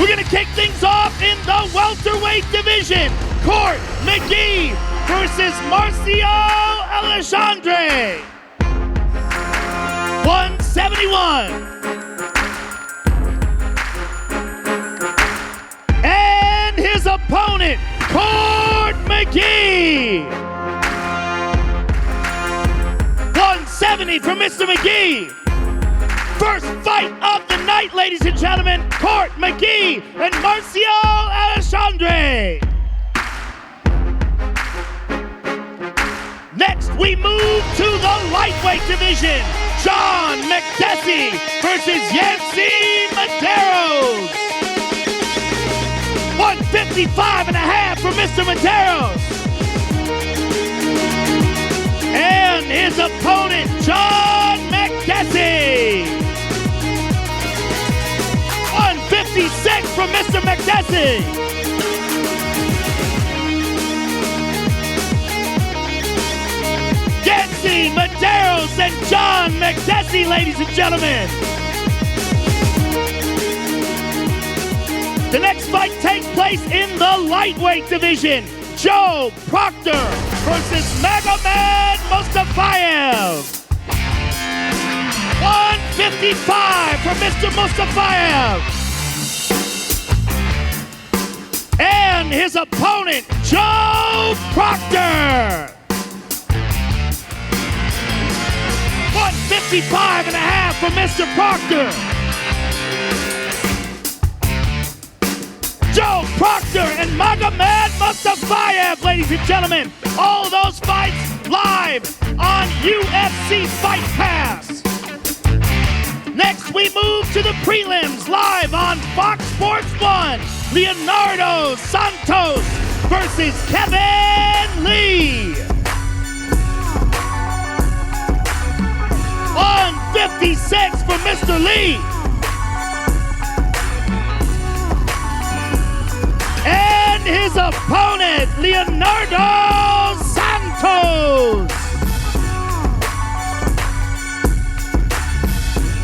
We're going to kick things off in the welterweight division. Court McGee versus Marcio Alexandre. 171. And his opponent, Court McGee. 170 from Mr. McGee. First fight of the night, ladies and gentlemen, Court McGee and Marcio Alexandre. Next, we move to the lightweight division. John McDessie versus Yancy Medeiros. 155.5 for Mr. Medeiros. And his opponent, John McDessie. 156 from Mr. McDessie. Yancy Medeiros and John McDessie, ladies and gentlemen. The next fight takes place in the lightweight division. Joe Proctor versus Magomed Mustafayev. 155 for Mr. Mustafayev. And his opponent, Joe Proctor. 155.5 for Mr. Proctor. Joe Proctor and Magomed Mustafayev, ladies and gentlemen. All those fights live on UFC Fight Pass. Next, we move to the prelims live on Fox Sports 1. Leonardo Santos versus Kevin Lee. 156 for Mr. Lee. And his opponent, Leonardo Santos.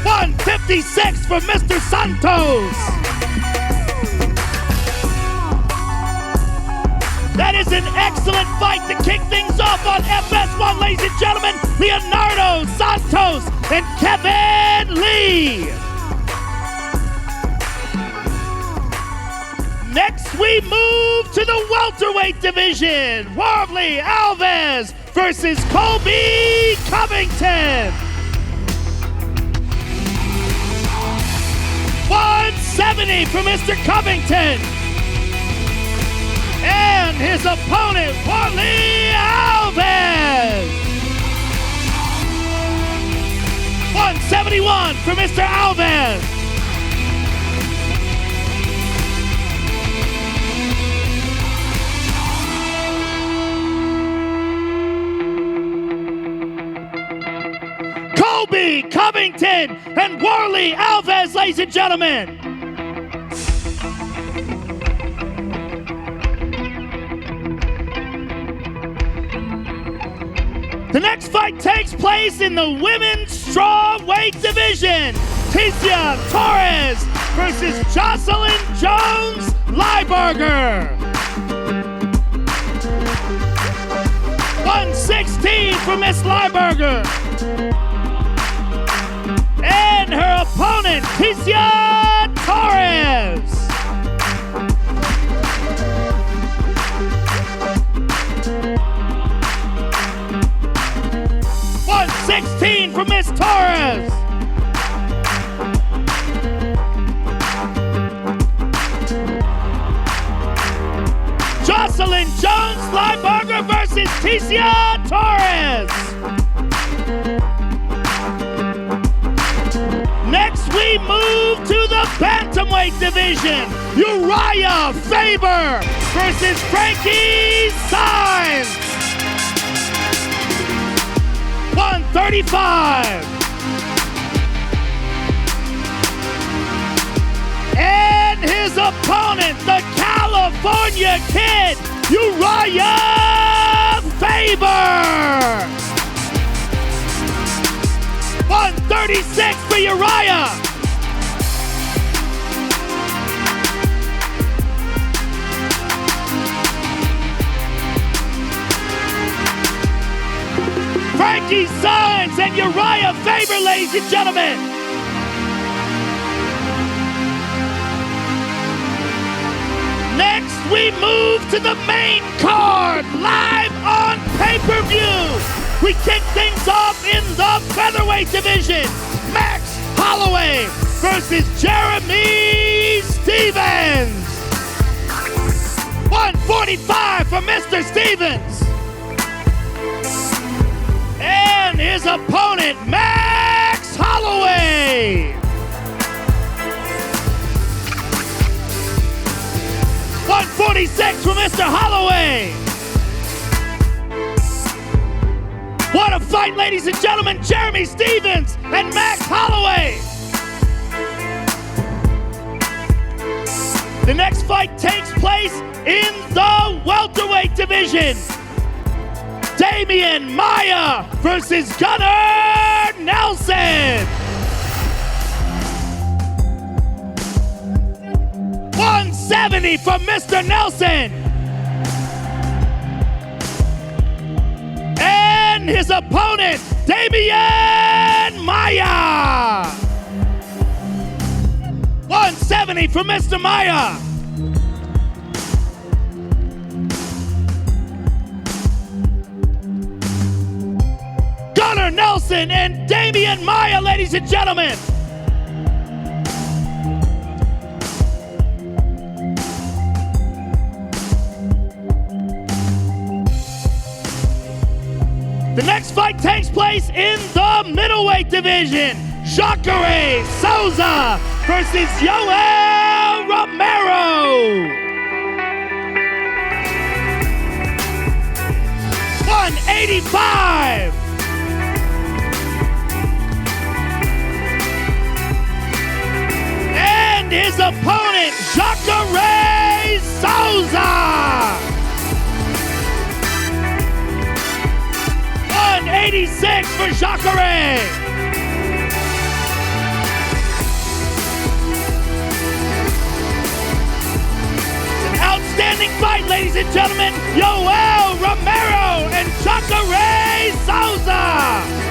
156 for Mr. Santos. That is an excellent fight to kick things off on FS1, ladies and gentlemen. Leonardo Santos and Kevin Lee. Next, we move to the welterweight division. Warley Alves versus Colby Covington. 170 for Mr. Covington. And his opponent, Warley Alves. 171 for Mr. Alves. Colby Covington and Warley Alves, ladies and gentlemen. The next fight takes place in the women's strawweight division. Ticia Torres versus Jocelyn Jones Lieberger. 116 for Miss Lieberger. And her opponent, Ticia Torres. 116 for Miss Torres. Jocelyn Jones Lieberger versus Ticia Torres. Next, we move to the bantamweight division. Uriah Faber versus Frankie Saenz. 135. And his opponent, the California Kid, Uriah Faber. 136 for Uriah. Ricky Sainz and Uriah Faber, ladies and gentlemen. Next, we move to the main card, live on pay-per-view. We kick things off in the featherweight division. Max Holloway versus Jeremy Stevens. 145 for Mr. Stevens. And his opponent, Max Holloway. 146 for Mr. Holloway. What a fight, ladies and gentlemen. Jeremy Stevens and Max Holloway. The next fight takes place in the welterweight division. Damian Maia versus Gunnar Nelson. 170 from Mr. Nelson. And his opponent, Damian Maia. 170 from Mr. Maia. Gunnar Nelson and Damian Maia, ladies and gentlemen. The next fight takes place in the middleweight division. Jacare Souza versus Yoel Romero. 185. And his opponent, Jacare Souza. 186 for Jacare. Outstanding fight, ladies and gentlemen. Yoel Romero and Jacare Souza.